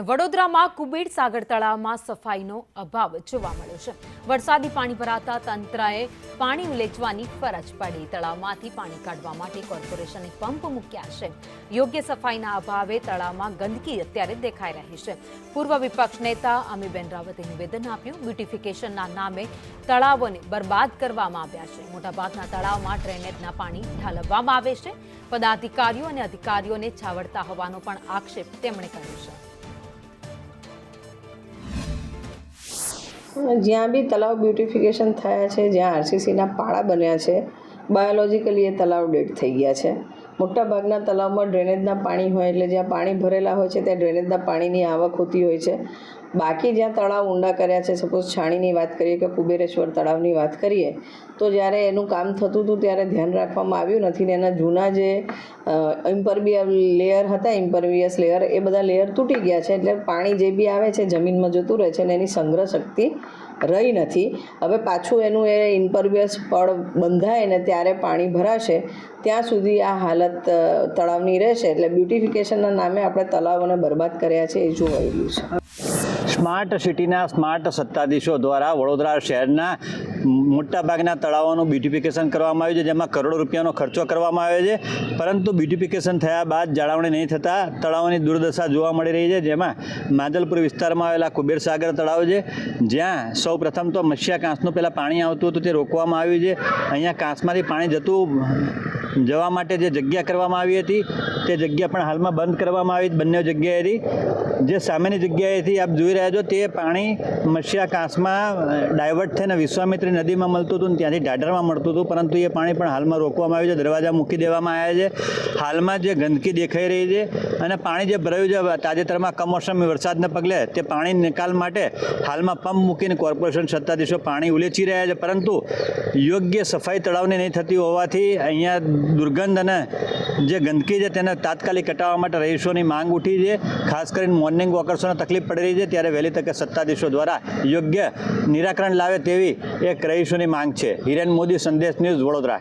વડોદરામાં કુબેર સાગર તળાવમાં સફાઈનો અભાવ જોવા મળ્યો છે। વરસાદી પાણી ભરાતા તંત્રએ પાણી ઉલેચવાની ફરજ પડી। તળાવમાંથી પાણી કાઢવા માટે કોર્પોરેશને પંપ મૂક્યા છે। યોગ્ય સફાઈના અભાવે તળાવમાં ગંદકી અત્યારે દેખાઈ રહી છે। પૂર્વ વિપક્ષ નેતા અમીબેન રાવતે નિવેદન આપ્યું। બ્યુટિફિકેશનના નામે તળાવોને બરબાદ કરવામાં આવ્યા છે। મોટાભાગના તળાવમાં ડ્રેનેજના પાણી ઠાલવવામાં આવે છે। પદાધિકારીઓ અને અધિકારીઓને છાવરતા હોવાનો પણ આક્ષેપ તેમણે કર્યો છે। જ્યાં બી તલાવ બ્યુટિફિકેશન થયા છે, જ્યાં આરસીસીના પાળા બન્યા છે, બાયોલોજીકલી એ તલાવ ડેડ થઈ ગયા છે। મોટાભાગના તલાવમાં ડ્રેનેજના પાણી હોય એટલે જ્યાં પાણી ભરેલા હોય છે ત્યાં ડ્રેનેજના પાણીની આવક હોતી હોય છે। બાકી જ્યાં તળાવ ઊંડા કર્યા છે, સપોઝ છાણીની વાત કરીએ કે કુબેરેશ્વર તળાવની વાત કરીએ તો જ્યારે એનું કામ થતું હતું ત્યારે ધ્યાન રાખવામાં આવ્યું નથી ને એના જૂના જે ઇમ્પરવિયસ લેયર હતા, ઇમ્પરવિયસ લેયર, એ બધા લેયર તૂટી ગયા છે। એટલે પાણી જે બી આવે છે જમીનમાં જતું રહે છે અને એની સંગ્રહ શક્તિ રહી નથી। હવે પાછું એનું એ ઇમ્પરવિયસ પડ બંધાય ને ત્યારે પાણી ભરાશે, ત્યાં સુધી આ હાલત તળાવની રહેશે। એટલે બ્યુટિફિકેશનના નામે આપણે તળાવોને બરબાદ કર્યા છે એ જોવાઈ રહ્યું છે। સ્માર્ટ સિટીના સ્માર્ટ સત્તાધીશો દ્વારા વડોદરા શહેરના મોટાભાગના તળાવોનું બ્યુટિફિકેશન કરવામાં આવ્યું છે, જેમાં કરોડો રૂપિયાનો ખર્ચો કરવામાં આવ્યો છે। પરંતુ બ્યુટિફિકેશન થયા બાદ જાળવણી નહીં થતાં તળાવોની દુર્દશા જોવા મળી રહી છે। જેમાં માદલપુર વિસ્તારમાં આવેલા કુબેર સાગર તળાવ છે, જ્યાં સૌ પ્રથમ તો મત્સ્ય કાંસનું પહેલાં પાણી આવતું હતું તે રોકવામાં આવ્યું છે। અહીંયા કાંસમાંથી પાણી જવા માટે જે જગ્યા કરવામાં આવી હતી તે જગ્યા પણ હાલમાં બંધ કરવામાં આવી બંને જગ્યાએથી। જે સામેની જગ્યાએથી આપ જોઈ રહ્યા છો તે પાણી મત્સ્ય કાંસમાં ડાયવર્ટ થઈને વિશ્વામિત્રી નદીમાં મળતું હતું, ત્યાંથી ઢાઢરમાં મળતું હતું, પરંતુ એ પાણી પણ હાલમાં રોકવામાં આવ્યું છે, દરવાજા મૂકી દેવામાં આવ્યા છે। હાલમાં જે ગંદકી દેખાઈ રહી છે અને પાણી જે ભરાયું છે તાજેતરમાં કમોસમી વરસાદને પગલે તે પાણી નિકાલ માટે હાલમાં પંપ મૂકીને કોર્પોરેશન સત્તાધીશો પાણી ઉલેચી રહ્યા છે, પરંતુ યોગ્ય સફાઈ તળાવની નહીં થતી હોવાથી અહીંયા દુર્ગંધ અને જે ગંદકી છે તેને તાત્કાલિક હટાવવા માટે રહીશોની માંગ ઉઠી છે। ખાસ કરીને મોર્નિંગ વોકર્સોને તકલીફ પડી રહી છે, ત્યારે વહેલી તકે સત્તાધીશો દ્વારા યોગ્ય નિરાકરણ લાવે તેવી એક રહીશોની માંગ છે। હિરેન મોદી, સંદેશ ન્યૂઝ, વડોદરા।